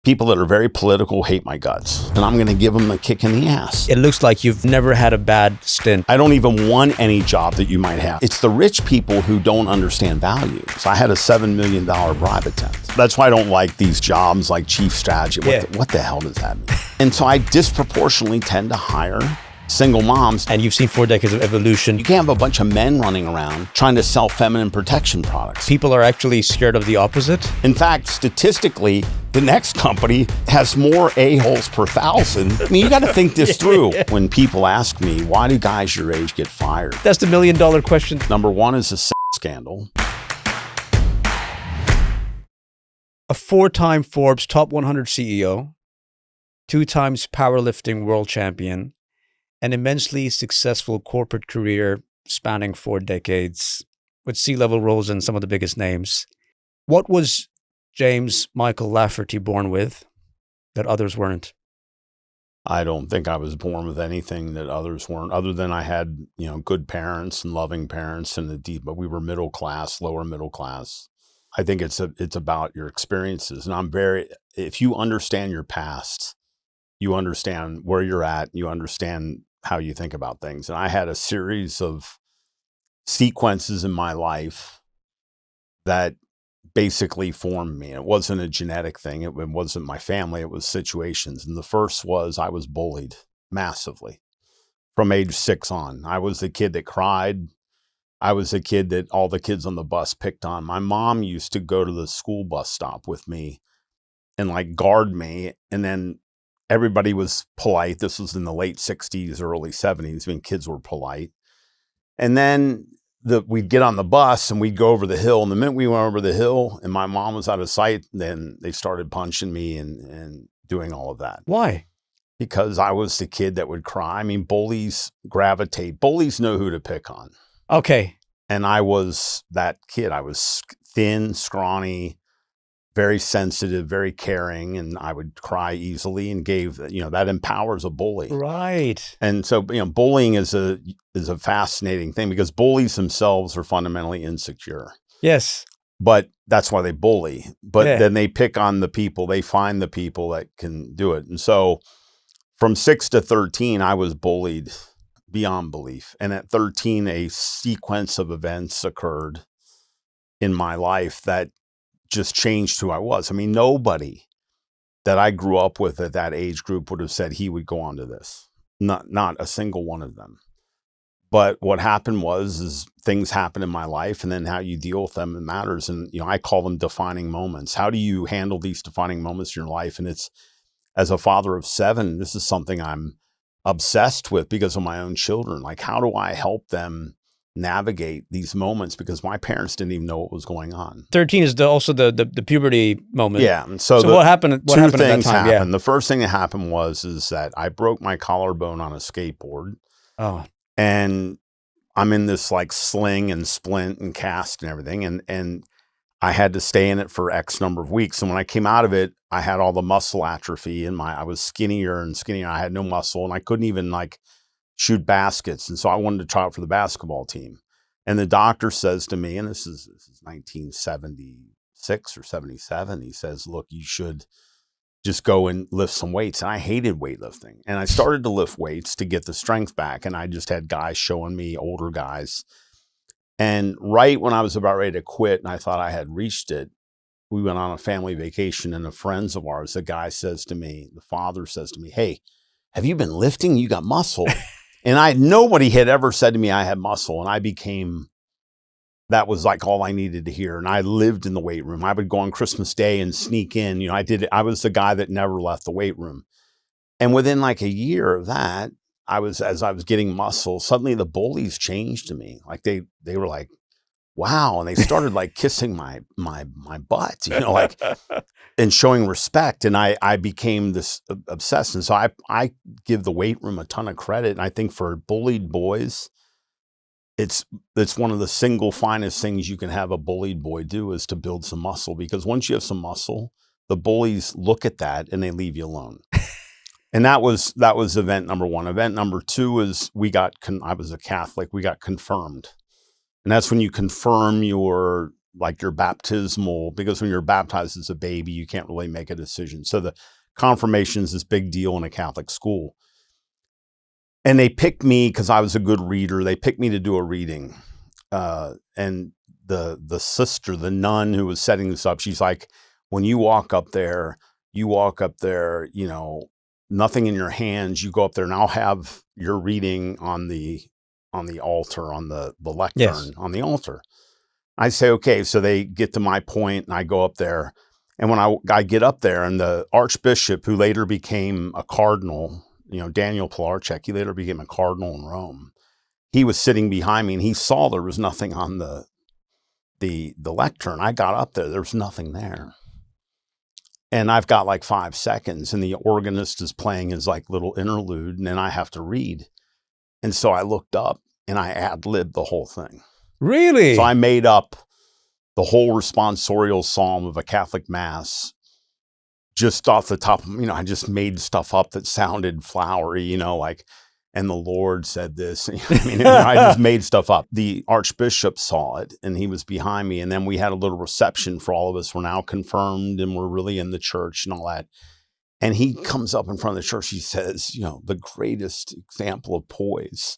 People that are very political hate my guts, and I'm going to give them a kick in the ass. It looks like you've never had a bad stint. I don't even want any job that you might have. It's the rich people who don't understand value. So I had a $7 million bribe attempt. That's why I don't like these jobs like chief strategy. What the hell does that mean? And so I disproportionately tend to hire single moms. And you've seen 4 decades of evolution. You can't have a bunch of men running around trying to sell feminine protection products. People are actually scared of the opposite. In fact, statistically, the next company has more a-holes per thousand. I mean, you got to think this through. When people ask me, why do guys your age get fired? That's the $1 million question. Number one is a sex scandal. A 4-time Forbes top 100 CEO, 2 times powerlifting world champion, an immensely successful corporate career spanning 4 decades with C-level roles in some of the biggest names. What was James Michael Lafferty born with that others weren't? I don't think I was born with anything that others weren't, other than I had, good parents and loving parents but we were middle class, lower middle class. I think it's about your experiences. And if you understand your past, you understand where you're at, you understand how you think about things. And I had a series of sequences in my life that basically formed me. It wasn't a genetic thing. It wasn't my family. It was situations. And the first was I was bullied massively from age 6 on. I was the kid that cried. I was the kid that all the kids on the bus picked on. My mom used to go to the school bus stop with me and guard me. And then everybody was polite. This was in the late 60s, early 70s when kids were polite. And then we'd get on the bus and we'd go over the hill. And the minute we went over the hill and my mom was out of sight, then they started punching me and doing all of that. Why? Because I was the kid that would cry. I mean, bullies gravitate. Bullies know who to pick on. Okay. And I was that kid. I was thin, scrawny, very sensitive, very caring, and I would cry easily and that empowers a bully. Right. And so, bullying is a fascinating thing because bullies themselves are fundamentally insecure. Yes. But that's why they bully. But then they pick on the people, they find the people that can do it. And so from 6 to 13, I was bullied beyond belief. And at 13, a sequence of events occurred in my life that just changed who I was. I mean, nobody that I grew up with at that age group would have said he would go on to this. Not a single one of them. But what happened is things happen in my life, and then how you deal with them, it matters. And, I call them defining moments. How do you handle these defining moments in your life? And it's, as a father of 7, this is something I'm obsessed with because of my own children. How do I help them navigate these moments, because my parents didn't even know what was going on. 13 is also the puberty moment. Yeah. And so what happened? What happened at that time? Happened. Yeah. The first thing that happened is that I broke my collarbone on a skateboard. Oh. And I'm in this sling and splint and cast and everything. And I had to stay in it for X number of weeks. And when I came out of it, I had all the muscle atrophy I was skinnier and skinnier. I had no muscle and I couldn't even shoot baskets. And so I wanted to try out for the basketball team. And the doctor says to me, and this is 1976 or 77, he says, look, you should just go and lift some weights. And I hated weightlifting. And I started to lift weights to get the strength back. And I just had guys showing me, older guys. And right when I was about ready to quit and I thought I had reached it, we went on a family vacation, and a friend of ours, the father says to me, hey, have you been lifting? You got muscle. And nobody had ever said to me I had muscle. And that was all I needed to hear. And I lived in the weight room. I would go on Christmas Day and sneak in. I was the guy that never left the weight room. And within a year of that, as I was getting muscle, suddenly the bullies changed to me. They were like, wow. And they started kissing my butt, and showing respect. And I became this obsessed. And so I give the weight room a ton of credit. And I think for bullied boys, it's one of the single finest things you can have a bullied boy do is to build some muscle, because once you have some muscle, the bullies look at that and they leave you alone. And that was event number 1. Event number 2 is I was a Catholic. We got confirmed. And that's when you confirm your like your baptismal, because when you're baptized as a baby, you can't really make a decision. So the confirmation is this big deal in a Catholic school. And they picked me because I was a good reader. They picked me to do a reading. And the sister, the nun who was setting this up, she's like, when you walk up there, you know, nothing in your hands. You go up there and I'll have your reading on the altar, on the lectern, Yes. on the altar. I say, okay. So they get to my point and I go up there. And when I get up there, and the archbishop, who later became a cardinal, you know, Daniel Pilarczyk, he later became a cardinal in Rome. He was sitting behind me and he saw there was nothing on the lectern. I got up there was nothing there. And I've got like 5 seconds and the organist is playing his like little interlude and then I have to read. And so I looked up and I ad-libbed the whole thing. Really? So I made up the whole responsorial psalm of a Catholic mass just off the top, you know, I just made stuff up that sounded flowery, you know, like, and the Lord said this. I mean, I just made stuff up. The archbishop saw it and he was behind me. And then we had a little reception for all of us. We're now confirmed and we're really in the church and all that. And he comes up in front of the church. He says, you know, the greatest example of poise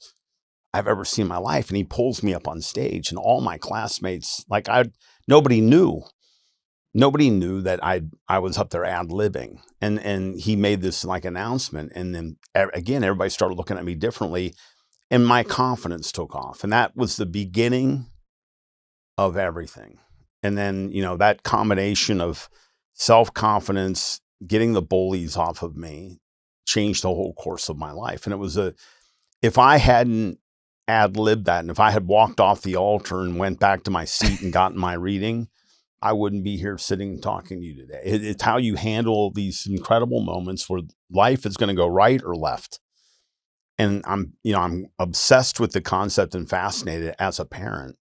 I've ever seen in my life. And he pulls me up on stage and all my classmates, like nobody knew that I was up there ad-libbing. And he made this like announcement. And then again, everybody started looking at me differently and my confidence took off. And that was the beginning of everything. And then, you know, that combination of self-confidence, getting the bullies off of me, changed the whole course of my life. And it was if I hadn't ad-libbed that, and if I had walked off the altar and went back to my seat and gotten my reading, I wouldn't be here sitting and talking to you today. It's how you handle these incredible moments where life is going to go right or left. And I'm obsessed with the concept and fascinated as a parent.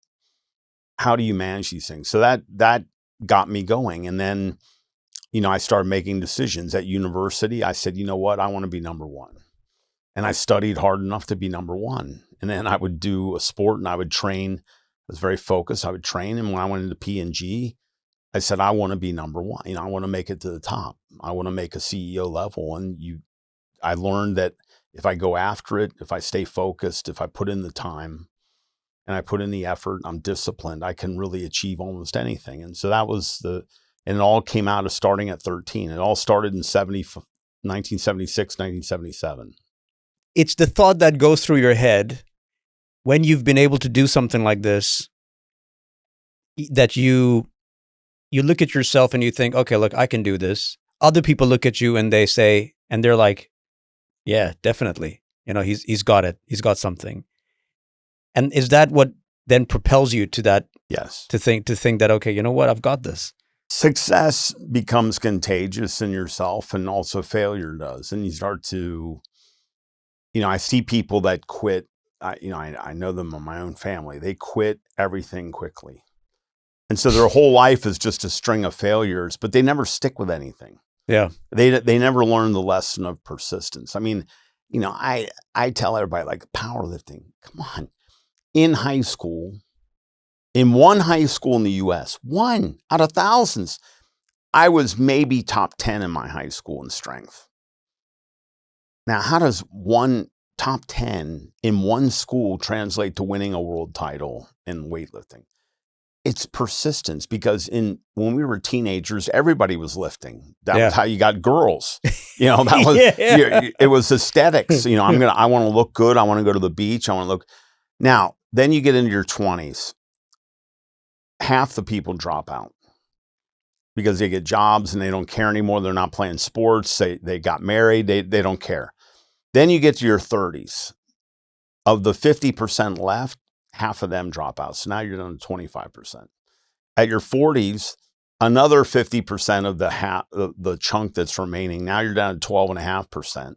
How do you manage these things? So that got me going. And then, you know, I started making decisions at university. I said, you know what? I want to be number one. And I studied hard enough to be number one. And then I would do a sport and I would train. I was very focused. I would train. And when I went into P&G, I said, I want to be number one. You know, I want to make it to the top. I want to make a CEO level. And I learned that if I go after it, if I stay focused, if I put in the time and I put in the effort, I'm disciplined, I can really achieve almost anything. And so that was and it all came out of starting at 13. It all started in 1976, 1977. It's the thought that goes through your head when you've been able to do something like this, that you look at yourself and you think, okay, look, I can do this. Other people look at you and they say, and they're like, yeah, definitely. You know, he's got it. He's got something. And is that what then propels you to that? Yes. To think that, okay, you know what? I've got this. Success becomes contagious in yourself and also failure does. And you start to, you know, I see people that quit. I know them in my own family. They quit everything quickly. And so their whole life is just a string of failures, but they never stick with anything. Yeah. They never learn the lesson of persistence. I mean, you know, I tell everybody, like, powerlifting, come on. In high school, in one high school in the US, one out of thousands, I was maybe top 10 in my high school in strength. Now, how does one top 10 in one school translate to winning a world title in weightlifting? It's persistence, because when we were teenagers, everybody was lifting. That was how you got girls. You know, that was it was aesthetics. You know, I want to look good. I want to go to the beach. I want to look. Now, then you get into your 20s. Half the people drop out because they get jobs and they don't care anymore. They're not playing sports. They got married. They don't care. Then you get to your 30s. Of the 50% left, half of them drop out. So now you're down to 25%. At your 40s, another 50% of the chunk that's remaining, now you're down to 12.5%.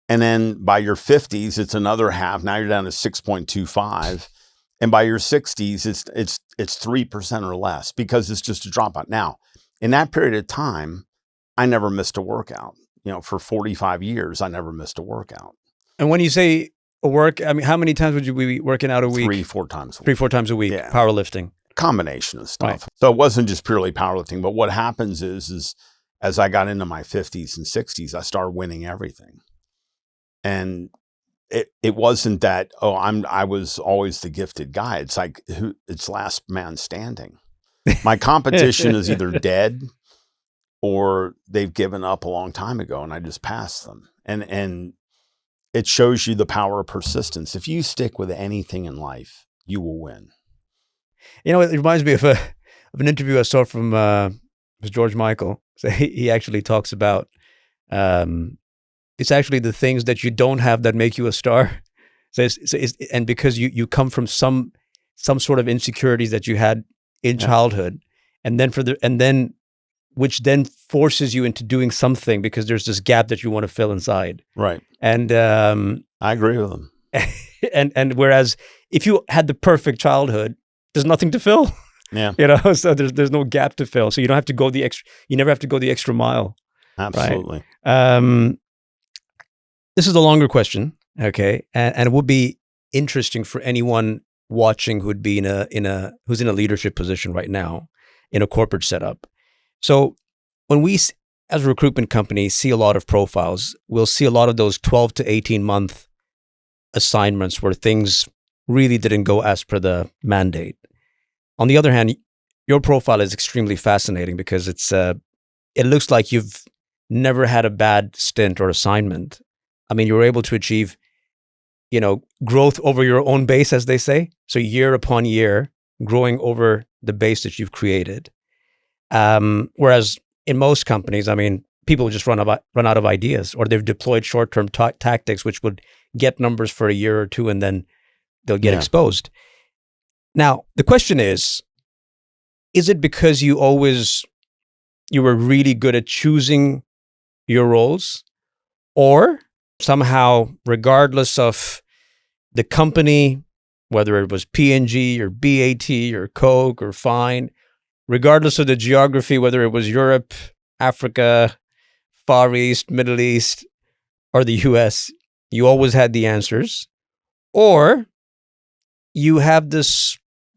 And then by your 50s, it's another half. Now you're down to 6.25. And by your 60s, it's 3% or less, because it's just a dropout. Now, in that period of time, I never missed a workout. You know, for 45 years, I never missed a workout. And when you say a work, I mean, how many times would you be working out a week? 3-4 times a week. 3-4 times a week, powerlifting. Combination of stuff. Right. So it wasn't just purely powerlifting, but what happens is as I got into my 50s and 60s, I started winning everything. And it wasn't that, oh, I was always the gifted guy. It's like it's last man standing. My competition is either dead or they've given up a long time ago and I just passed them. And it shows you the power of persistence. If you stick with anything in life, you will win. You know, it reminds me of an interview I saw from George Michael. So he actually talks about it's actually the things that you don't have that make you a star. And because you come from some sort of insecurities that you had in childhood, and then which then forces you into doing something because there's this gap that you want to fill inside. Right. And I agree with him. and whereas if you had the perfect childhood, there's nothing to fill. Yeah. You know, so there's no gap to fill. So you don't have to go the extra. You never have to go the extra mile. Absolutely. Right? This is a longer question, okay, and it would be interesting for anyone watching who'd be who's in a leadership position right now in a corporate setup. So when we, as a recruitment company, see a lot of profiles, we'll see a lot of those 12 to 18 month assignments where things really didn't go as per the mandate. On the other hand, your profile is extremely fascinating because it looks like you've never had a bad stint or assignment. I mean, you were able to achieve, growth over your own base, as they say. So year upon year, growing over the base that you've created. Whereas in most companies, I mean, people just run out of ideas, or they've deployed short-term tactics, which would get numbers for a year or two, and then they'll get exposed. Now, the question is it because you were really good at choosing your roles, or somehow, regardless of the company, whether it was P&G or BAT or Coke or Fine, regardless of the geography, whether it was Europe, Africa, Far East, Middle East, or the US, you always had the answers? Or you have this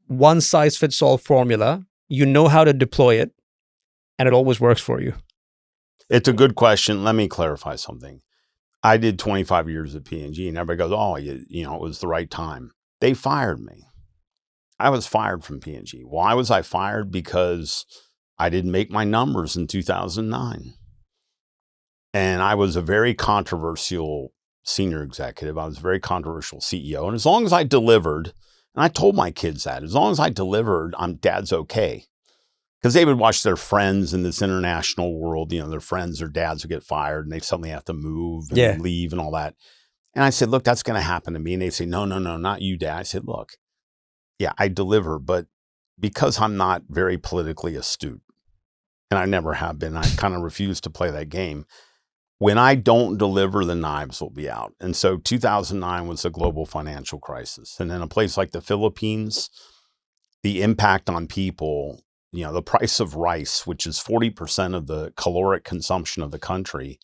one-size-fits-all formula, you know how to deploy it, and it always works for you? It's a good question. Let me clarify something. I did 25 years at P&G, and everybody goes, oh, it was the right time. They fired me. I was fired from P&G. Why was I fired? Because I didn't make my numbers in 2009. And I was a very controversial senior executive. I was a very controversial CEO. And as long as I delivered, and I told my kids that, as long as I delivered, Dad's okay. Because they would watch their friends in this international world, their friends or dads would get fired and they suddenly have to move and leave and all that. And I said, look, that's going to happen to me. And they say, no, not you, Dad. I said, look, yeah, I deliver, but because I'm not very politically astute, and I never have been, I kind of refuse to play that game. When I don't deliver, the knives will be out. And so 2009 was a global financial crisis. And in a place like the Philippines, the impact on people, the price of rice, which is 40% of the caloric consumption of the country,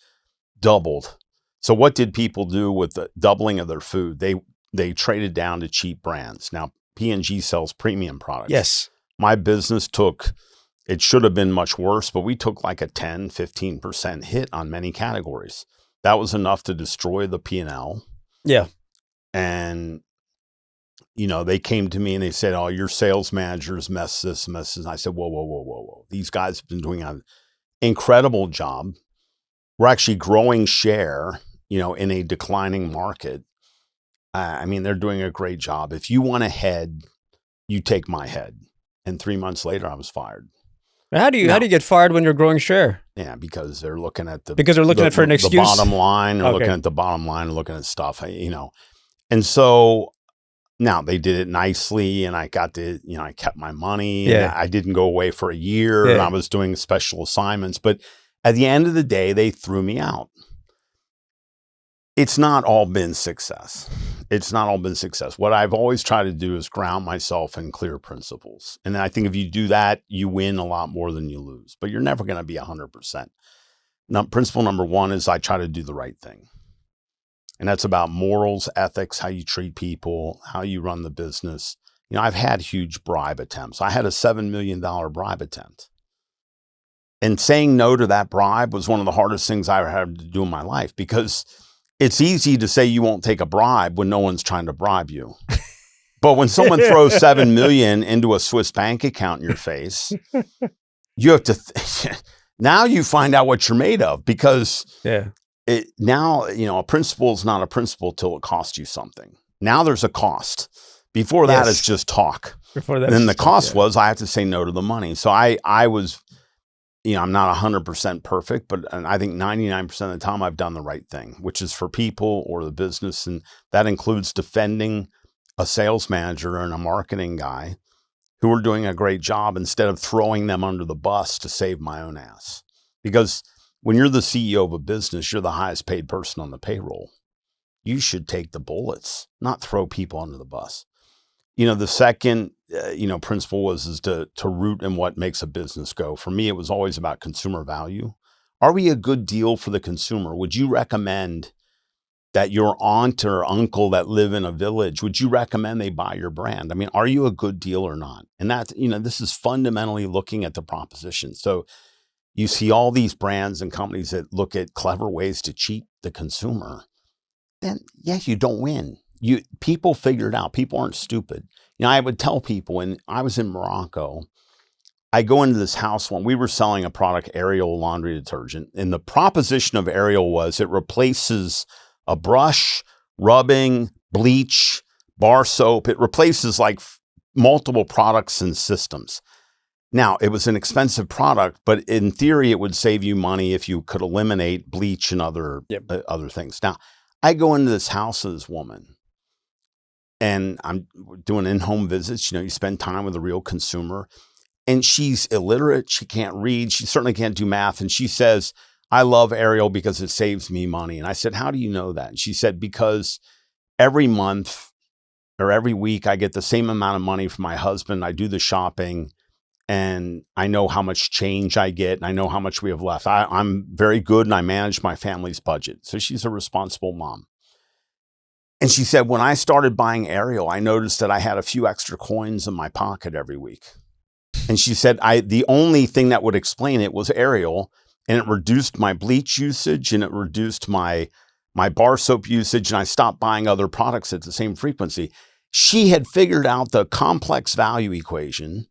doubled. So what did people do with the doubling of their food? They traded down to cheap brands. Now, P&G sells premium products. Yes. My business it should have been much worse, but we took like a 10, 15% hit on many categories. That was enough to destroy the P&L. Yeah. And they came to me and they said, oh, your sales managers mess this. And I said, whoa. These guys have been doing an incredible job. We're actually growing share, in a declining market. I mean, they're doing a great job. If you want a head, you take my head. And 3 months later, I was fired. How do you get fired when you're growing share? Yeah, because they're looking at for an excuse. The bottom line. They're looking at the bottom line and looking at stuff, And so now they did it nicely, and I got I kept my money. Yeah. And I didn't go away for a year, and I was doing special assignments. But at the end of the day, they threw me out. It's not all been success. What I've always tried to do is ground myself in clear principles. And I think if you do that, you win a lot more than you lose. But you're never going to be 100%. Now, principle number one is I try to do the right thing. And that's about morals, ethics, how you treat people, how you run the business. I've had huge bribe attempts. I had a $7 million bribe attempt. And saying no to that bribe was one of the hardest things I ever had to do in my life, because it's easy to say you won't take a bribe when no one's trying to bribe you. But when someone throws 7 million into a Swiss bank account in your face, you have to, now you find out what you're made of, because now, a principle is not a principle till it costs you something. Now there's a cost. Before that, it's just talk. Before that, and then the cost was I have to say no to the money. So I was, I'm not 100% perfect, but I think 99% of the time I've done the right thing, which is for people or the business. And that includes defending a sales manager and a marketing guy who are doing a great job, instead of throwing them under the bus to save my own ass. Because when you're the CEO of a business, you're the highest paid person on the payroll. You should take the bullets, not throw people under the bus. The second, principle is to root in what makes a business go. For me, it was always about consumer value. Are we a good deal for the consumer? Would you recommend that your aunt or uncle that live in a village, would you recommend they buy your brand? I mean, are you a good deal or not? And that's, this is fundamentally looking at the proposition. So you see all these brands and companies that look at clever ways to cheat the consumer. Then, yes, you don't win. People figure it out. People aren't stupid. I would tell people, when I was in Morocco, I go into this house when we were selling a product, Ariel laundry detergent. And the proposition of Ariel was it replaces a brush, rubbing, bleach, bar soap. It replaces like multiple products and systems. Now, it was an expensive product, but in theory, it would save you money if you could eliminate bleach and other things. Now, I go into this house of this woman, and I'm doing in-home visits. You spend time with a real consumer, and she's illiterate. She can't read. She certainly can't do math. And she says, I love Ariel because it saves me money. And I said, how do you know that? And she said, because every month or every week, I get the same amount of money from my husband. I do the shopping, and I know how much change I get, and I know how much we have left. I'm very good, and I manage my family's budget. So she's a responsible mom. And she said, when I started buying Ariel, I noticed that I had a few extra coins in my pocket every week. And she said, the only thing that would explain it was Ariel, and it reduced my bleach usage, and it reduced my bar soap usage, and I stopped buying other products at the same frequency. She had figured out the complex value equation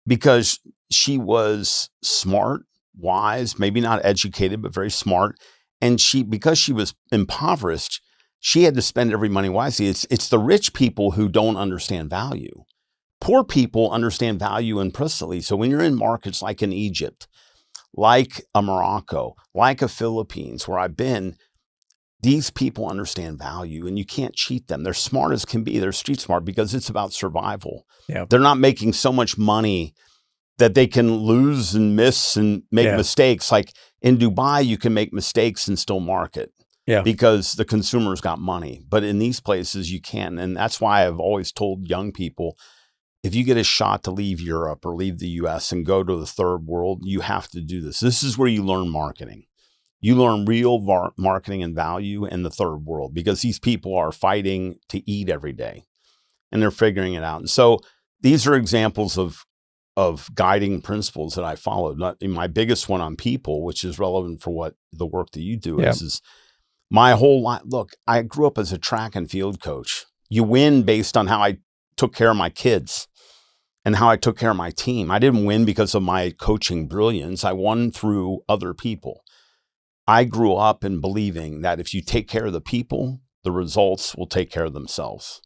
because she was smart, wise, maybe not educated, but very smart. And because she was impoverished, she had to spend every money wisely. It's the rich people who don't understand value. Poor people understand value implicitly. So when you're in markets like in Egypt, like a Morocco, like a Philippines, where I've been, these people understand value, and you can't cheat them. They're smart as can be. They're street smart because it's about survival. They're not making so much money that they can lose and miss and make mistakes. Like in Dubai, you can make mistakes and still market. Because the consumer's got money. But in these places, you can't. And that's why I've always told young people, if you get a shot to leave Europe or leave the US and go to the third world, you have to do this. This is where you learn marketing. You learn real marketing and value in the third world, because these people are fighting to eat every day, and they're figuring it out. And so these are examples of guiding principles that I followed. My biggest one on people, which is relevant for what the work that you do is my whole life. Look, I grew up as a track and field coach. You win based on how I took care of my kids and how I took care of my team. I didn't win because of my coaching brilliance. I won through other people. I grew up in believing that if you take care of the people, the results will take care of themselves.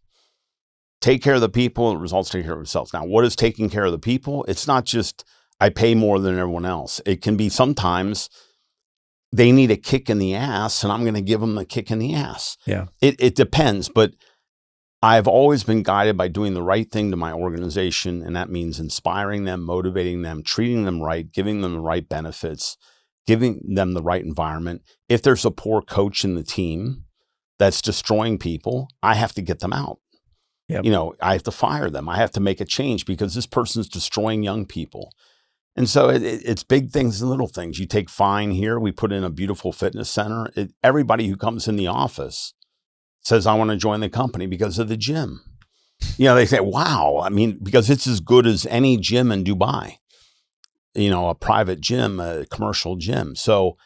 Take care of the people, the results take care of themselves. Now, what is taking care of the people? It's not just I pay more than everyone else. It can be sometimes they need a kick in the ass, and I'm going to give them a kick in the ass. It depends, but I've always been guided by doing the right thing to my organization, and that means inspiring them, motivating them, treating them right, giving them the right benefits, giving them the right environment. If there's a poor coach in the team that's destroying people, I have to get them out. I have to fire them. I have to make a change because this person's destroying young people. And so it's big things and little things. You take Fine here, we put in a beautiful fitness center. Everybody who comes in the office says, I want to join the company because of the gym. They say, wow, I mean, because it's as good as any gym in Dubai, a private gym, a commercial gym. So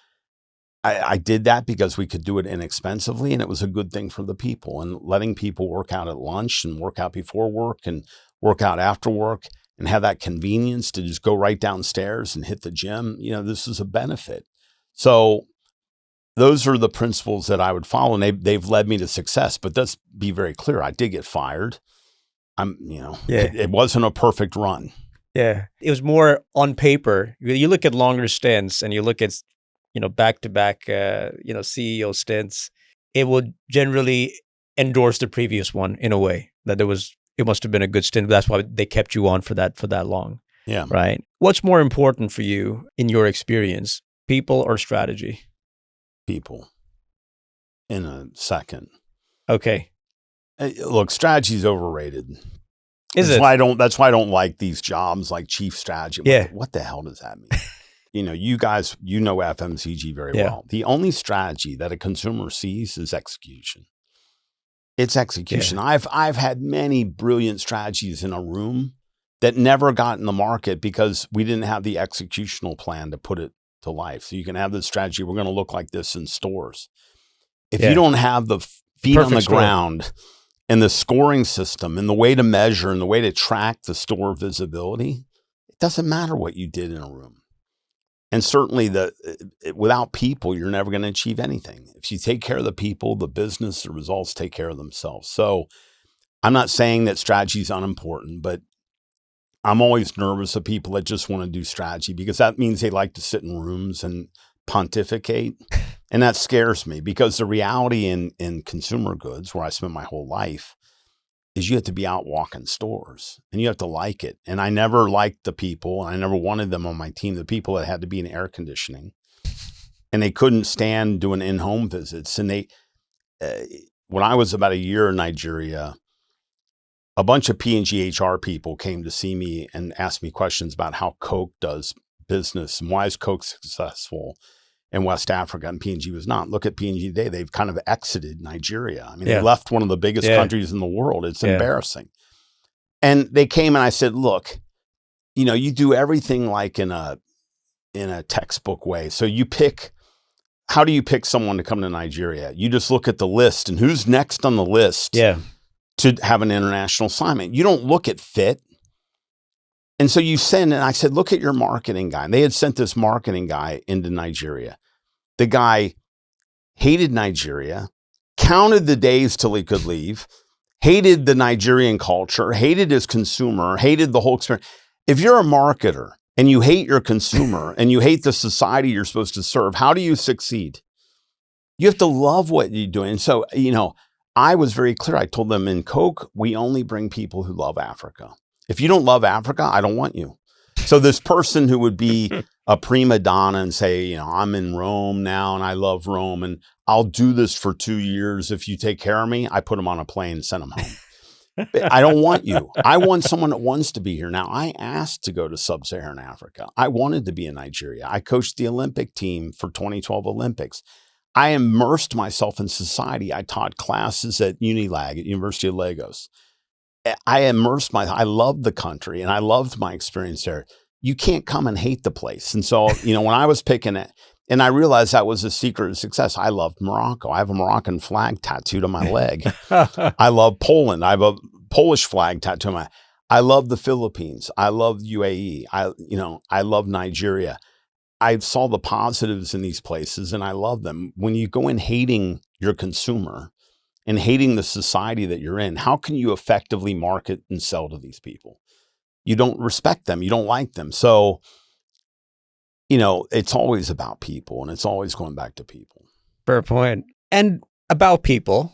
I did that because we could do it inexpensively, and it was a good thing for the people. And letting people work out at lunch and work out before work and work out after work and have that convenience to just go right downstairs and hit the gym, this is a benefit. So those are the principles that I would follow, and they've led me to success. But let's be very clear, I did get fired. It wasn't a perfect run. Yeah. It was more on paper. You look at longer stints and you look at back-to-back, CEO stints, it would generally endorse the previous one in a way that it must have been a good stint. That's why they kept you on for that long. Yeah. Right. What's more important for you in your experience, people or strategy? People. In a second. Okay. Look, strategy is overrated. That's why I don't like these jobs like chief strategy. Yeah. What the hell does that mean? You guys, FMCG very well. The only strategy that a consumer sees is execution. It's execution. Yeah. I've had many brilliant strategies in a room that never got in the market because we didn't have the executional plan to put it to life. So you can have this strategy. We're going to look like this in stores. If you don't have the feet on the ground and the scoring system and the way to measure and the way to track the store visibility, it doesn't matter what you did in a room. And certainly without people, you're never going to achieve anything. If you take care of the people, the business, the results take care of themselves. So I'm not saying that strategy is unimportant, but I'm always nervous of people that just want to do strategy because that means they like to sit in rooms and pontificate. And that scares me because the reality in consumer goods, where I spent my whole life, is you have to be out walking stores and you have to like it. And I never liked the people, and I never wanted them on my team, the people that had to be in air conditioning and they couldn't stand doing in-home visits. And when I was about a year in Nigeria, a bunch of P&G HR people came to see me and asked me questions about how Coke does business and why is Coke successful in West Africa and P&G was not. Look at P&G today. They've kind of exited Nigeria. I mean, they left one of the biggest countries in the world. It's embarrassing. And they came and I said, look, you do everything like in a textbook way. So how do you pick someone to come to Nigeria? You just look at the list and who's next on the list to have an international assignment. You don't look at fit. And so you send, and I said, look at your marketing guy. And they had sent this marketing guy into Nigeria. The guy hated Nigeria, counted the days till he could leave, hated the Nigerian culture, hated his consumer, hated the whole experience. If you're a marketer and you hate your consumer and you hate the society you're supposed to serve, how do you succeed? You have to love what you're doing. And so, I was very clear. I told them in Coke, we only bring people who love Africa. If you don't love Africa, I don't want you. So this person who would be a prima donna and say, I'm in Rome now and I love Rome and I'll do this for 2 years if you take care of me, I put them on a plane and send them home. I don't want you. I want someone that wants to be here. Now, I asked to go to sub-Saharan Africa. I wanted to be in Nigeria. I coached the Olympic team for 2012 Olympics. I immersed myself in society. I taught classes at Unilag, at University of Lagos. I loved the country and I loved my experience there. You can't come and hate the place. And so, when I was picking it, and I realized that was the secret of success. I loved Morocco. I have a Moroccan flag tattooed on my leg. I love Poland. I have a Polish flag tattooed on my. I love the Philippines. I love UAE. I love Nigeria. I saw the positives in these places and I love them. When you go in hating your consumer and hating the society that you're in, how can you effectively market and sell to these people? You don't respect them. You don't like them. So, it's always about people and it's always going back to people. Fair point. And about people.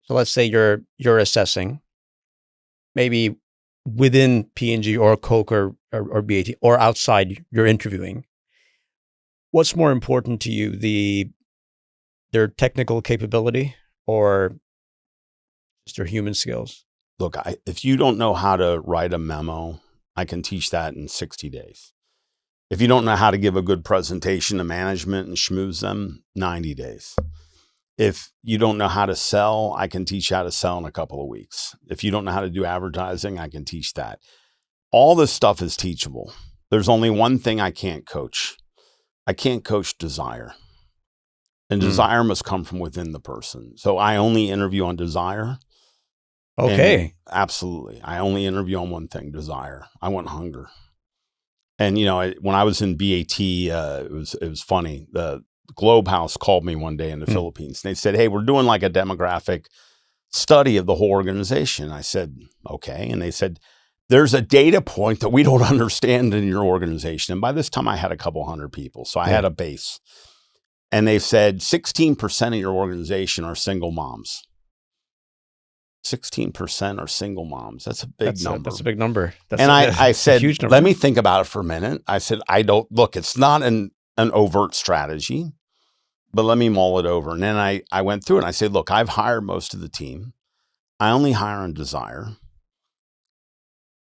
So let's say you're assessing maybe within P&G or Coke or BAT or outside you're interviewing. What's more important to you, their technical capability or just their human skills? Look, if you don't know how to write a memo, I can teach that in 60 days. If you don't know how to give a good presentation to management and schmooze them, 90 days. If you don't know how to sell, I can teach you how to sell in a couple of weeks. If you don't know how to do advertising, I can teach that. All this stuff is teachable. There's only one thing I can't coach. I can't coach desire. And desire must come from within the person. So I only interview on desire. Okay. Absolutely. I only interview on one thing, desire. I want hunger. And, you know, when I was in BAT, it was funny. The Globe House called me one day in the Philippines. And they said, hey, we're doing like a demographic study of the whole organization. I said, okay. And they said, there's a data point that we don't understand in your organization. And by this time I had a couple hundred people. So I had a base. And they said 16% of your organization are single moms. 16% are single moms. That's a big number. That's a big number. I said, huge number. let me think about it for a minute. I said, look, it's not an overt strategy, but let me mull it over. And then I went through it and I said, look, I've hired most of the team. I only hire on desire.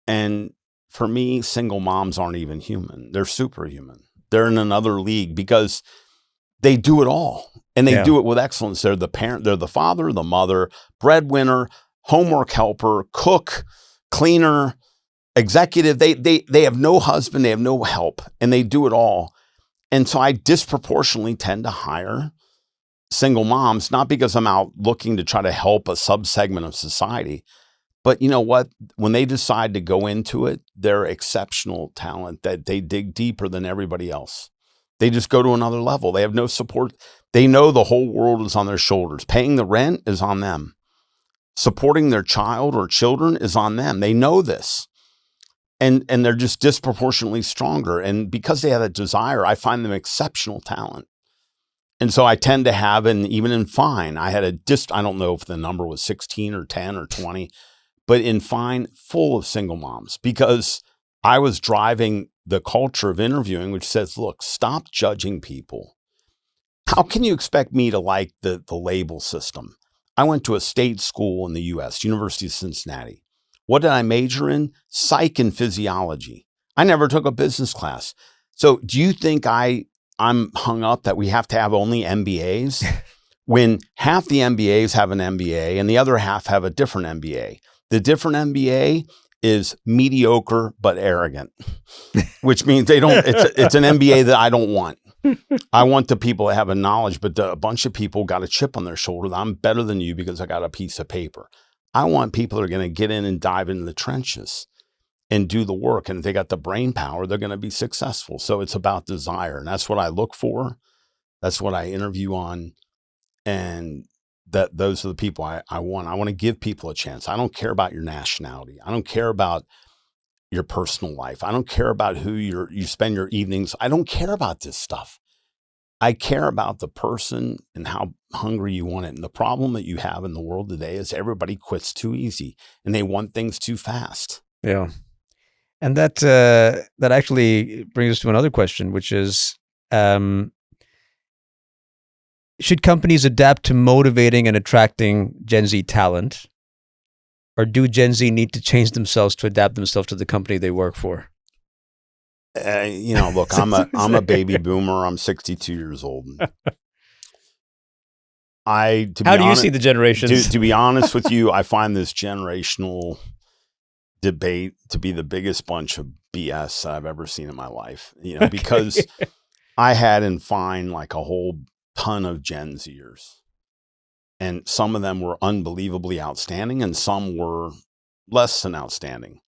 And for me, single moms aren't even human. They're superhuman. They're in another league because they do it all. And they do it with excellence. They're the parent, they're the father, the mother, breadwinner, homework helper, cook, cleaner, executive. They have no husband, they have no help, and they do it all. And so I disproportionately tend to hire single moms, not because I'm out looking to try to help a subsegment of society, but you know what? When they decide to go into it, they're exceptional talent that they dig deeper than everybody else. They just go to another level. They have no support. They know the whole world is on their shoulders. Paying the rent is on them. Supporting their child or children is on them. They know this. And they're just disproportionately stronger. And because they have a desire, I find them exceptional talent. And so I tend to have, and even in Fine, I had I don't know if the number was 16 or 10 or 20, but in Fine, full of single moms, because I was driving the culture of interviewing, which says, look, stop judging people. How can you expect me to like the label system? I went to a state school in the US, University of Cincinnati. What did I major in? Psych and physiology. I never took a business class. So do you think I'm hung up that we have to have only MBAs when half the MBAs have an MBA and the other half have a different MBA? The different MBA is mediocre but arrogant, which means they don't. It's an MBA that I don't want. I want the people that have a knowledge, but a bunch of people got a chip on their shoulder that I'm better than you because I got a piece of paper. I want people that are going to get in and dive into the trenches and do the work. And if they got the brain power, they're going to be successful. So it's about desire. And that's what I look for. That's what I interview on. And those are the people I want. I want to give people a chance. I don't care about your nationality. I don't care about your personal life. I don't care about who you spend your evenings. I don't care about this stuff. I care about the person and how hungry you want it. And the problem that you have in the world today is everybody quits too easy and they want things too fast. Yeah. And that actually brings us to another question, which is, should companies adapt to motivating and attracting Gen Z talent? Or do Gen Z need to change themselves to adapt themselves to the company they work for? Look, I'm a baby boomer. I'm 62 years old. How do you see the generations? To be honest with you, I find this generational debate to be the biggest bunch of BS I've ever seen in my life. Because I had in Fine like a whole ton of Gen Zers. And some of them were unbelievably outstanding and some were less than outstanding.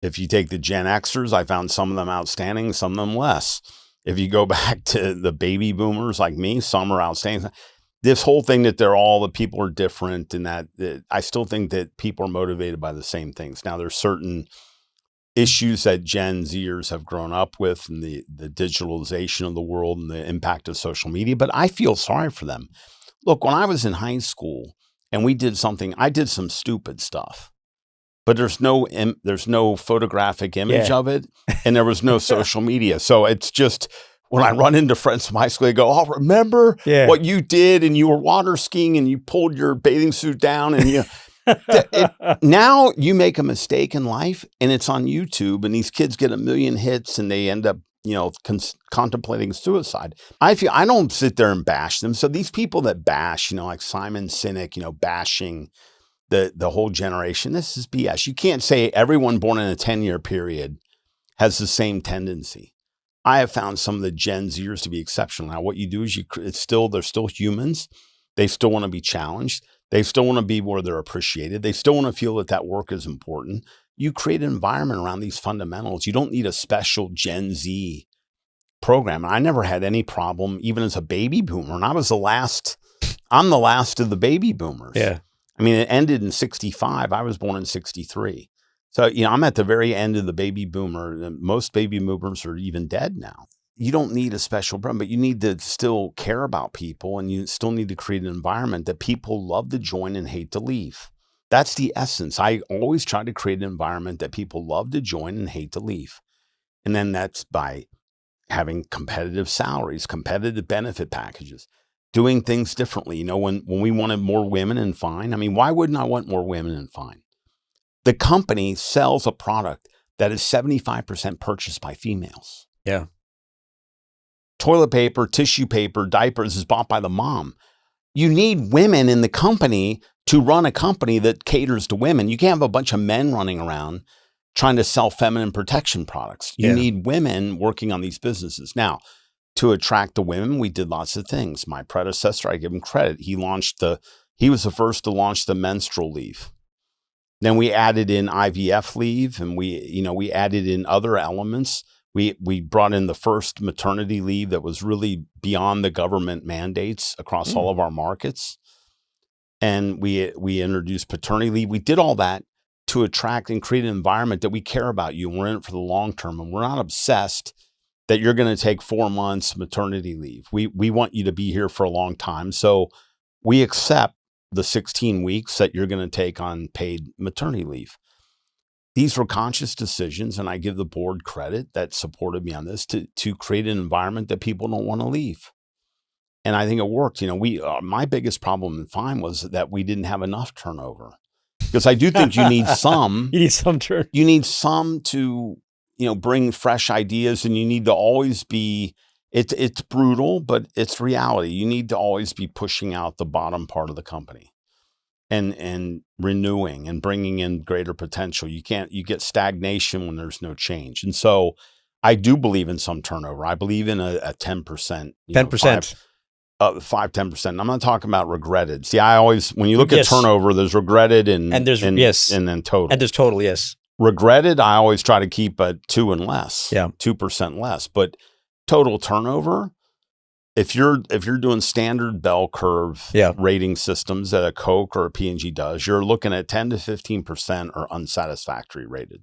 If you take the Gen Xers, I found some of them outstanding, some of them less. If you go back to the baby boomers like me, some are outstanding. This whole thing that the people are different and that I still think that people are motivated by the same things. Now, there's certain issues that Gen Zers have grown up with and the digitalization of the world and the impact of social media, but I feel sorry for them. Look, when I was in high school and I did some stupid stuff, but there's no photographic image of it and there was no social media. So it's just when I run into friends from high school, they go, oh, remember what you did and you were water skiing and you pulled your bathing suit down and now you make a mistake in life and it's on YouTube and these kids get 1 million hits and they end up contemplating suicide. I don't sit there and bash them. So these people that bash, like Simon Sinek, bashing the whole generation, this is BS. You can't say everyone born in a 10-year period has the same tendency. I have found some of the Gen Zers to be exceptional. Now, what you do is they're still humans. They still want to be challenged. They still want to be where they're appreciated. They still want to feel that work is important. You create an environment around these fundamentals. You don't need a special Gen Z program. And I never had any problem, even as a baby boomer. And I'm the last of the baby boomers. Yeah. I mean, it ended in 65. I was born in 63. So, I'm at the very end of the baby boomer. Most baby boomers are even dead now. You don't need a special program, but you need to still care about people, and you still need to create an environment that people love to join and hate to leave. That's the essence. I always try to create an environment that people love to join and hate to leave. And then that's by having competitive salaries, competitive benefit packages, doing things differently. When we wanted more women in fine, I mean, why wouldn't I want more women in fine? The company sells a product that is 75% purchased by females. Yeah. Toilet paper, tissue paper, diapers is bought by the mom. You need women in the company to run a company that caters to women. You can't have a bunch of men running around trying to sell feminine protection products. You need women working on these businesses. Now, to attract the women, we did lots of things. My predecessor, I give him credit. He was the first to launch the menstrual leave. Then we added in IVF leave, and we added in other elements. We brought in the first maternity leave that was really beyond the government mandates across all of our markets. And we introduced paternity leave. We did all that to attract and create an environment that we care about you, and we're in it for the long term. And we're not obsessed that you're going to take 4 months maternity leave. We want you to be here for a long time. So we accept the 16 weeks that you're going to take on paid maternity leave. These were conscious decisions, and I give the board credit that supported me on this to create an environment that people don't want to leave. And I think it worked. My biggest problem in Fine was that we didn't have enough turnover, because I do think you need some. You need some turn. You need some to, bring fresh ideas, and you need to always be. It's brutal, but it's reality. You need to always be pushing out the bottom part of the company, and renewing and bringing in greater potential. You get stagnation when there's no change. And so I do believe in some turnover. I believe in a 10%, 10%. 5-10%. I'm not talking about regretted. See, when you look at turnover, there's regretted and there's and then total. And there's total, yes. Regretted, I always try to keep at 2 and less. Yeah. 2% less. But total turnover, if you're doing standard bell curve rating systems that a Coke or a P&G does, you're looking at 10 to 15% are unsatisfactory rated.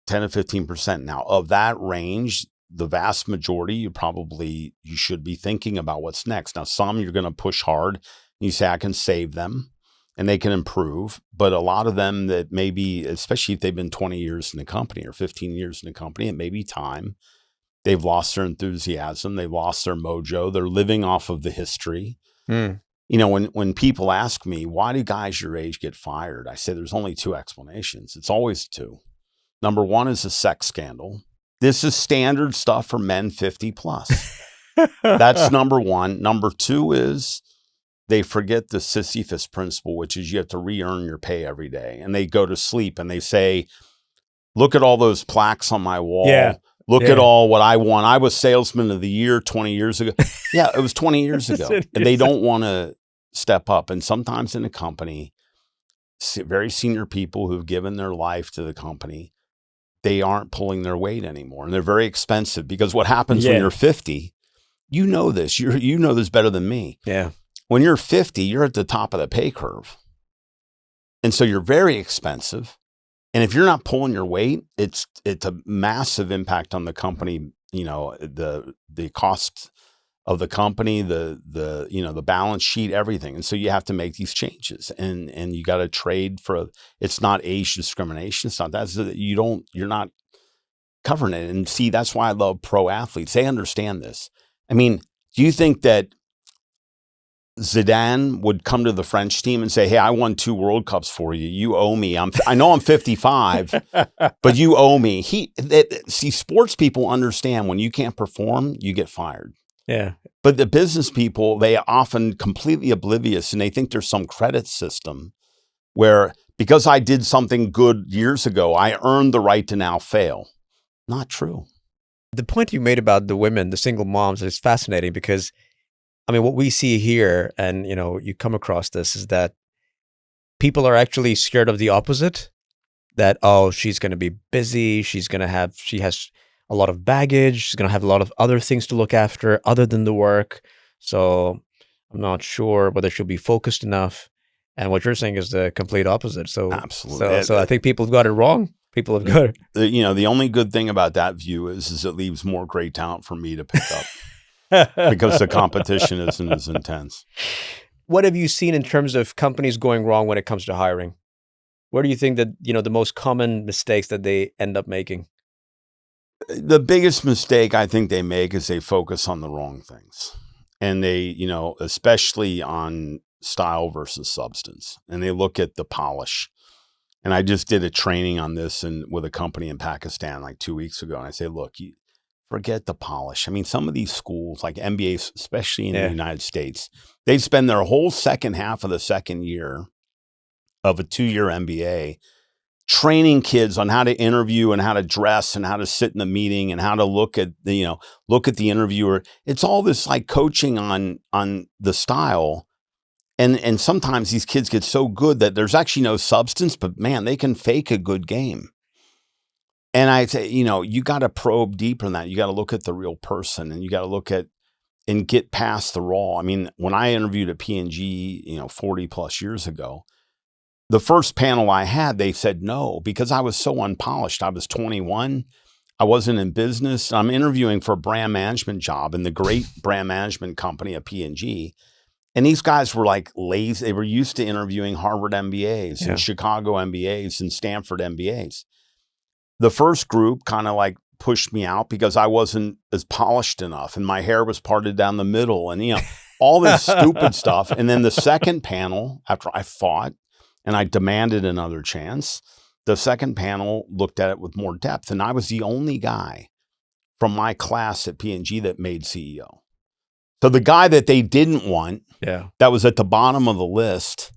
10 to 15%. Now, of that range, the vast majority, you should be thinking about what's next. Now, some you're going to push hard. You say, I can save them and they can improve. But a lot of them that maybe, especially if they've been 20 years in the company or 15 years in the company, it may be time. They've lost their enthusiasm. They've lost their mojo. They're living off of the history. When people ask me, why do guys your age get fired? I say there's only 2 explanations. It's always 2. Number 1 is a sex scandal. This is standard stuff for men 50 plus. That's number 1. Number 2 is they forget the Sisyphus principle, which is you have to re-earn your pay every day. And they go to sleep and they say, look at all those plaques on my wall. Yeah. Look at all what I won. I was salesman of the year 20 years ago. Yeah, it was 20 years ago. And they don't want to step up. And sometimes in a company, very senior people who've given their life to the company, they aren't pulling their weight anymore. And they're very expensive, because what happens when you're 50, you know this. You know this better than me. Yeah. When you're 50, you're at the top of the pay curve. And so you're very expensive. And if you're not pulling your weight, it's a massive impact on the company, the cost of the company, the balance sheet, everything. And so you have to make these changes, and you got to trade for it's not age discrimination. It's not you're not covering it. And see, that's why I love pro athletes. They understand this. I mean, do you think that Zidane would come to the French team and say, "Hey, I won 2 World Cups for you. You owe me. I know I'm 55, but you owe me." See, sports people understand when you can't perform, you get fired. Yeah. But the business people, they often completely oblivious, and they think there's some credit system where because I did something good years ago, I earned the right to now fail. Not true. The point you made about the women, the single moms, is fascinating because, I mean, what we see here, and you come across this, is that people are actually scared of the opposite. That, oh, she's going to be busy. She has a lot of baggage. She's going to have a lot of other things to look after other than the work. So I'm not sure whether she'll be focused enough. And what you're saying is the complete opposite. So absolutely. So I think people have got it wrong. People have got it. The only good thing about that view is it leaves more great talent for me to pick up because the competition isn't as intense. What have you seen in terms of companies going wrong when it comes to hiring? Where do you think that, the most common mistakes that they end up making? The biggest mistake I think they make is they focus on the wrong things. And they, especially on style versus substance. And they look at the polish. And I just did a training on this with a company in Pakistan like 2 weeks ago. And I say, look, you forget the polish. I mean, some of these schools, like MBAs, especially in the United States, they spend their whole second half of the second year of a 2-year MBA training kids on how to interview and how to dress and how to sit in the meeting and how to look at the interviewer. It's all this like coaching on the style. And sometimes these kids get so good that there's actually no substance, but man, they can fake a good game. And I say, you got to probe deeper than that. You got to look at the real person, and you got to look at and get past the raw. I mean, when I interviewed at P&G, 40 plus years ago, the first panel I had, they said no, because I was so unpolished. I was 21. I wasn't in business. I'm interviewing for a brand management job in the great brand management company at P&G. And these guys were like lazy. They were used to interviewing Harvard MBAs and Chicago MBAs and Stanford MBAs. The first group kind of like pushed me out because I wasn't as polished enough and my hair was parted down the middle and, all this stupid stuff. And then the second panel, after I fought and I demanded another chance, the second panel looked at it with more depth. And I was the only guy from my class at P&G that made CEO. So the guy that they didn't want, that was at the bottom of the list,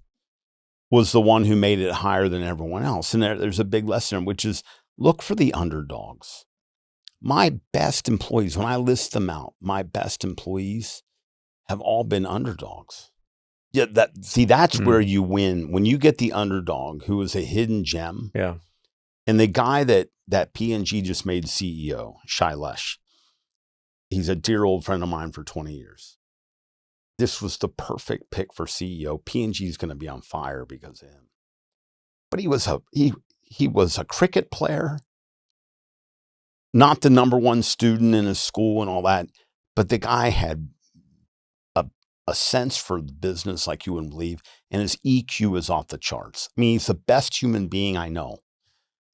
was the one who made it higher than everyone else. And there's a big lesson, which is look for the underdogs. My best employees, when I list them out, my best employees have all been underdogs. Yeah, that's where you win. When you get the underdog who is a hidden gem. Yeah. And the guy that P&G just made CEO, Shailesh, he's a dear old friend of mine for 20 years. This was the perfect pick for CEO. P&G is going to be on fire because of him. But he was a cricket player, not the number one student in his school and all that. But the guy had a sense for the business like you wouldn't believe. And his EQ is off the charts. I mean, he's the best human being I know.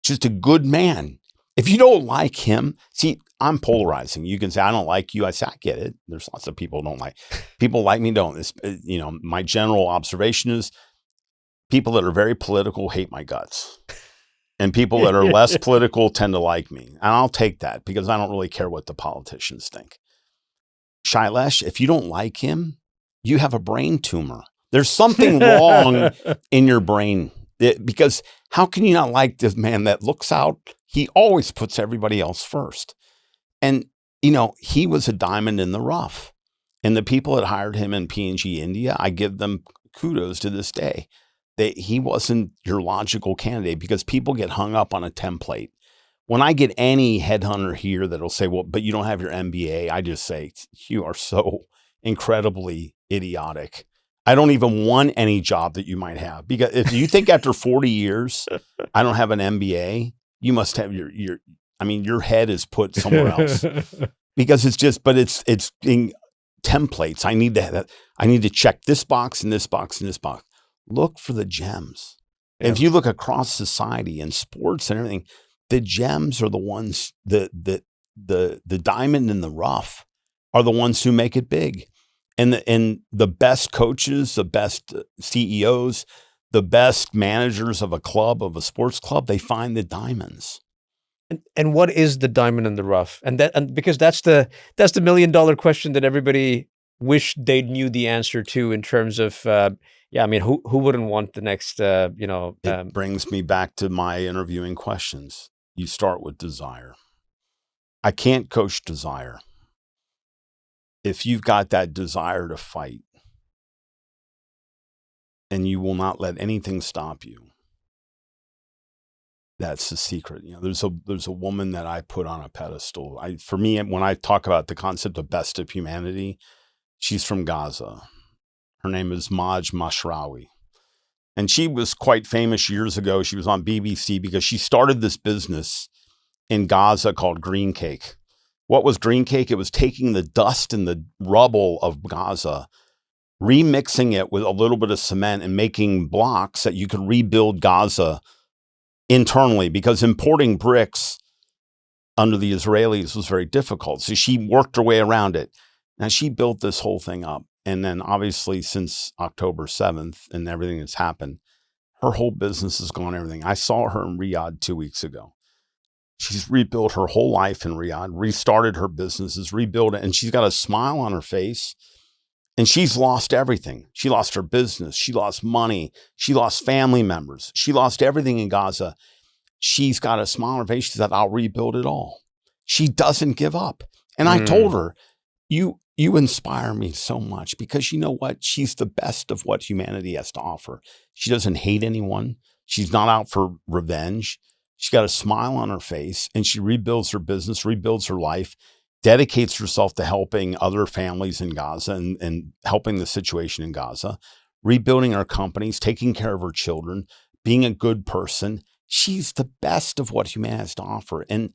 Just a good man. If you don't like him, see, I'm polarizing. You can say, I don't like you. I say, I get it. There's lots of people who don't like. People like me don't. My general observation is people that are very political hate my guts. And people that are less political tend to like me. And I'll take that because I don't really care what the politicians think. Shailesh, if you don't like him, you have a brain tumor. There's something wrong in your brain. Because how can you not like this man that looks out? He always puts everybody else first. And, he was a diamond in the rough. And the people that hired him in P&G India, I give them kudos to this day. He wasn't your logical candidate because people get hung up on a template. When I get any headhunter here that'll say, well, but you don't have your MBA, I just say, you are so incredibly idiotic. I don't even want any job that you might have, because if you think after 40 years, I don't have an MBA, you must have your head is put somewhere else because it's being templates. I need to check this box and this box and this box. Look for the gems. Yeah. If you look across society and sports and everything, the gems are the ones the diamond in the rough are the ones who make it big. And the best coaches, the best CEOs, the best managers of a club, of a sports club, they find the diamonds. And what is the diamond in the rough? And because that's the $1 million question that everybody wish they knew the answer to, in terms of I mean, who wouldn't want the next It brings me back to my interviewing questions. You start with desire. I can't coach desire. If you've got that desire to fight and you will not let anything stop you, that's the secret. You know, there's a woman that I put on a pedestal. For me, when I talk about the concept of best of humanity, she's from Gaza. Her name is Maj Mashrawi. And she was quite famous years ago. She was on BBC because she started this business in Gaza called Green Cake. What was Green Cake? It was taking the dust and the rubble of Gaza, remixing it with a little bit of cement and making blocks that you could rebuild Gaza internally, because importing bricks under the Israelis was very difficult. So she worked her way around it. Now she built this whole thing up. And then obviously since October 7th and everything that's happened, her whole business has gone, everything. I saw her in Riyadh 2 weeks ago. She's rebuilt her whole life in Riyadh, restarted her businesses, rebuilt it. And she's got a smile on her face. And she's lost everything. She lost her business. She lost money. She lost family members. She lost everything in Gaza. She's got a smile on her face. She said, I'll rebuild it all. She doesn't give up. And I told her, you inspire me so much, because you know what? She's the best of what humanity has to offer. She doesn't hate anyone. She's not out for revenge. She's got a smile on her face, and she rebuilds her business, rebuilds her life, dedicates herself to helping other families in Gaza and helping the situation in Gaza, rebuilding her companies, taking care of her children, being a good person. She's the best of what humanity has to offer. And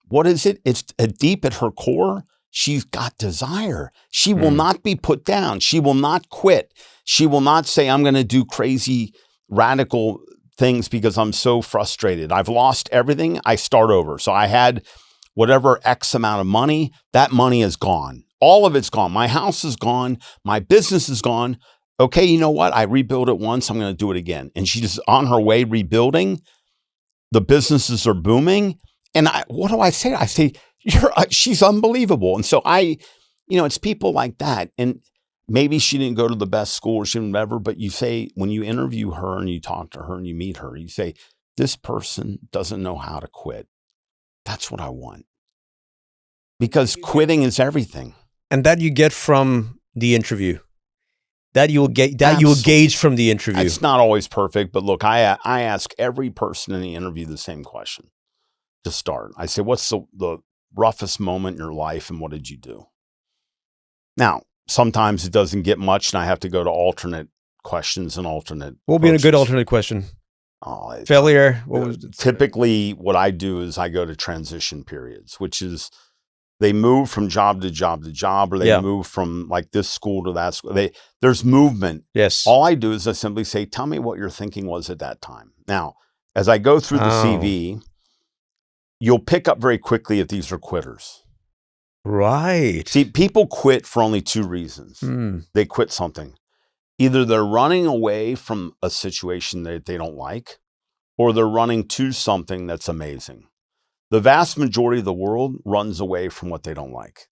what is it? It's deep at her core. She's got desire. She will not be put down. She will not quit. She will not say, I'm going to do crazy, radical things because I'm so frustrated. I've lost everything. I start over. So I had whatever X amount of money, that money is gone. All of it's gone. My house is gone. My business is gone. Okay, you know what? I rebuilt it once. I'm going to do it again. And she's on her way rebuilding. The businesses are booming. And what do I say? I say, she's unbelievable. And so it's people like that. And maybe she didn't go to the best school or she didn't ever, but you say, when you interview her and you talk to her and you meet her, you say, this person doesn't know how to quit. That's what I want. Because quitting is everything. And that you get from the interview. That you will get, that you will gauge from the interview. It's not always perfect, but look, I ask every person in the interview the same question to start. I say, what's the roughest moment in your life and what did you do? Now, sometimes it doesn't get much and I have to go to alternate questions and alternate. What would be a good alternate question? Failure. Typically what I do is I go to transition periods, which is they move from job to job to job, or they move from like this school to that school. There's movement. Yes. All I do is I simply say, tell me what your thinking was at that time. Now, as I go through the CV, you'll pick up very quickly if these are quitters. Right. See, people quit for only two reasons. They quit something. Either they're running away from a situation that they don't like, or they're running to something that's amazing. The vast majority of the world runs away from what they don't like.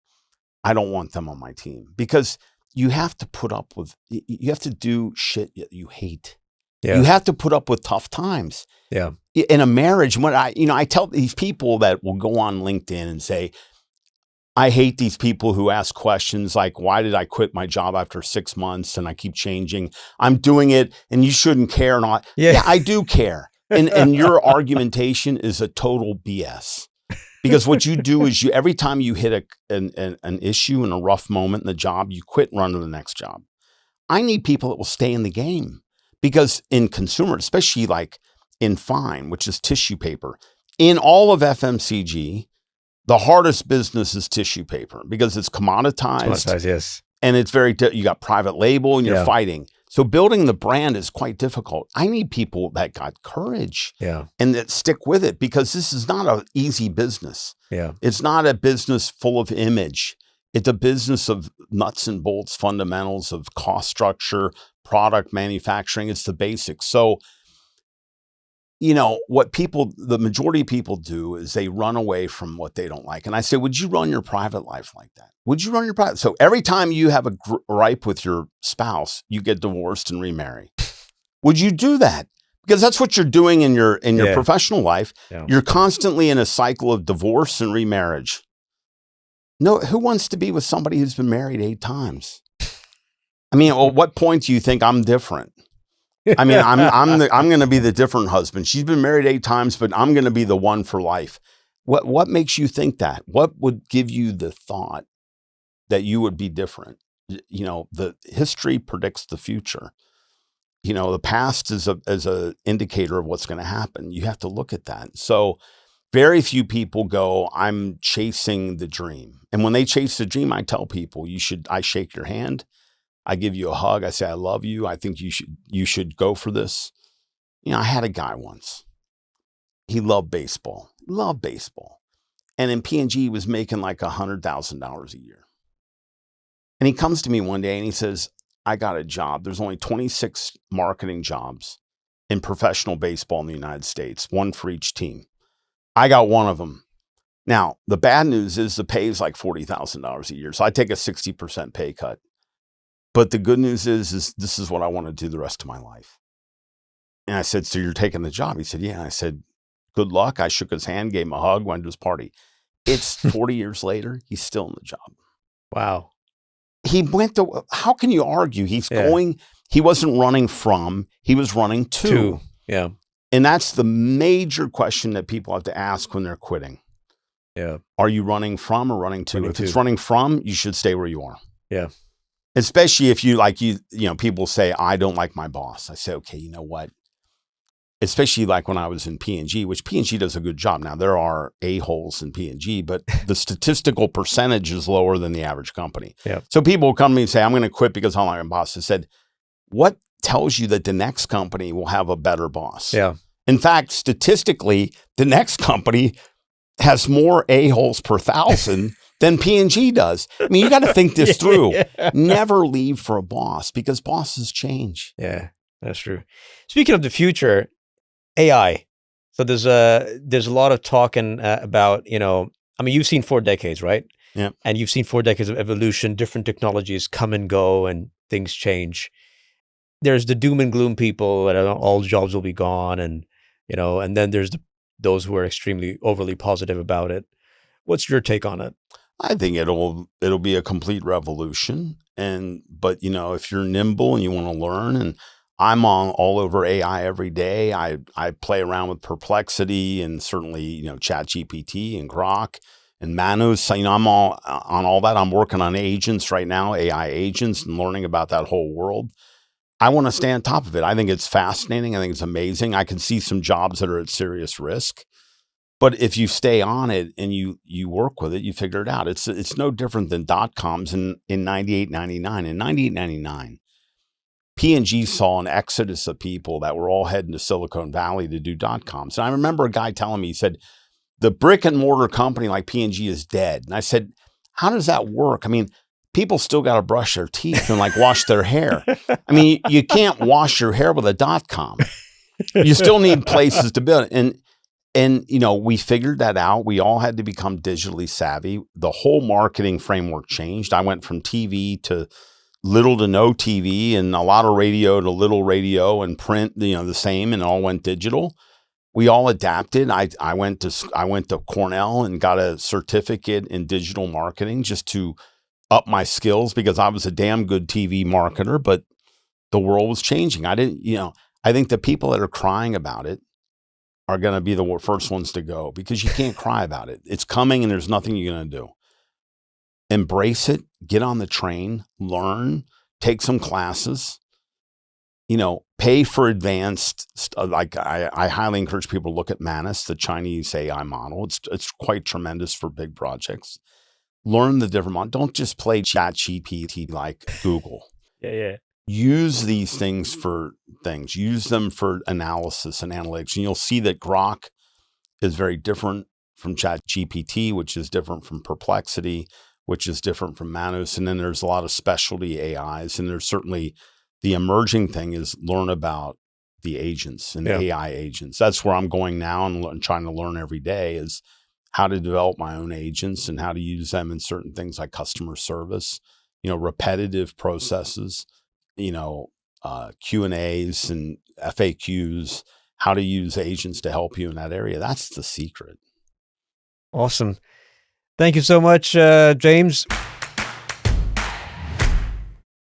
I don't want them on my team, because you have to put up with, you have to do shit that you hate. Yeah. You have to put up with tough times. Yeah. In a marriage, when I tell these people that will go on LinkedIn and say, I hate these people who ask questions like, why did I quit my job after 6 months and I keep changing? I'm doing it and you shouldn't care. And all. Yeah, I do care. And your argumentation is a total BS. Because what you do is every time you hit an issue and a rough moment in the job, you quit and run to the next job. I need people that will stay in the game. Because in consumer, especially like in fine, which is tissue paper, in all of FMCG, the hardest business is tissue paper because it's commoditized. Yes. And it's you got private label and you're fighting. So building the brand is quite difficult. I need people that got courage and that stick with it, because this is not an easy business. Yeah. It's not a business full of image. It's a business of nuts and bolts, fundamentals of cost structure, product manufacturing. It's the basics. So, what the majority of people do is they run away from what they don't like. And I say, would you run your private life like that? Would you run your private? So every time you have a gripe with your spouse, you get divorced and remarry. Would you do that? Because that's what you're doing in your professional life. Yeah. You're constantly in a cycle of divorce and remarriage. No, who wants to be with somebody who's been married 8 times? I mean, at what point do you think I'm different? I mean, I'm going to be the different husband. She's been married 8 times, but I'm going to be the one for life. What makes you think that? What would give you the thought that you would be different? The history predicts the future. The past is a indicator of what's going to happen. You have to look at that. So very few people go, I'm chasing the dream. And when they chase the dream, I tell people, I shake your hand. I give you a hug. I say, I love you. I think you should go for this. I had a guy once. He loved baseball. And in P&G, he was making like $100,000 a year. And he comes to me one day and he says, I got a job. There's only 26 marketing jobs in professional baseball in the United States, one for each team. I got one of them. Now, the bad news is the pay is like $40,000 a year. So I take a 60% pay cut. But the good news is this is what I want to do the rest of my life. And I said, so you're taking the job? He said, yeah. I said, good luck. I shook his hand, gave him a hug, went to his party. It's 40 years later. He's still in the job. Wow. How can you argue? He wasn't running from, he was running to. Yeah. And that's the major question that people have to ask when they're quitting. Yeah. Are you running from or running to? If it's running from, you should stay where you are. Yeah. Especially if people say, I don't like my boss. I say, okay, you know what? Especially like when I was in P&G, which P&G does a good job. Now, there are a-holes in P&G, but the statistical percentage is lower than the average company. Yeah. So people will come to me and say, I'm going to quit because I don't like my boss. I said, what tells you that the next company will have a better boss? Yeah. In fact, statistically, the next company has more a-holes per 1,000 than P&G does. I mean, you got to think this through. Yeah. Never leave for a boss because bosses change. Yeah, that's true. Speaking of the future, AI. So there's a lot of talking about, you've seen 4 decades, right? Yeah. And you've seen 4 decades of evolution, different technologies come and go and things change. There's the doom and gloom people that all jobs will be gone. And, and then there's those who are extremely overly positive about it. What's your take on it? I think it'll be a complete revolution. But if you're nimble and you want to learn, and I'm all over AI every day. I play around with Perplexity and certainly, ChatGPT and Grok and Manus. I'm all on all that. I'm working on agents right now, AI agents, and learning about that whole world. I want to stay on top of it. I think it's fascinating. I think it's amazing. I can see some jobs that are at serious risk. But if you stay on it and you work with it, you figure it out. It's no different than dot-coms in 98, 99. In 98, 99, P&G saw an exodus of people that were all heading to Silicon Valley to do dot-coms. And I remember a guy telling me, he said, the brick and mortar company like P&G is dead. And I said, how does that work? I mean, people still got to brush their teeth and wash their hair. I mean, you can't wash your hair with a dot-com. You still need places to build. And we figured that out. We all had to become digitally savvy. The whole marketing framework changed. I went from TV to little to no TV and a lot of radio to little radio, and print, the same, and it all went digital. We all adapted. I went to Cornell and got a certificate in digital marketing just to up my skills because I was a damn good TV marketer, but the world was changing. I think the people that are crying about it are going to be the first ones to go because you can't cry about it. It's coming and there's nothing you're going to do. Embrace it, get on the train, learn, take some classes, pay for advanced, I highly encourage people to look at Manus, the Chinese AI model. It's quite tremendous for big projects. Learn the different models. Don't just play ChatGPT like Google. Yeah. Use these things for things. Use them for analysis and analytics. And you'll see that Grok is very different from ChatGPT, which is different from Perplexity, which is different from Manos. And then there's a lot of specialty AIs. And there's certainly the emerging thing is learn about the agents and AI agents. That's where I'm going now and trying to learn every day is how to develop my own agents and how to use them in certain things like customer service, repetitive processes, Q&As and FAQs, how to use agents to help you in that area. That's the secret. Awesome. Thank you so much, James.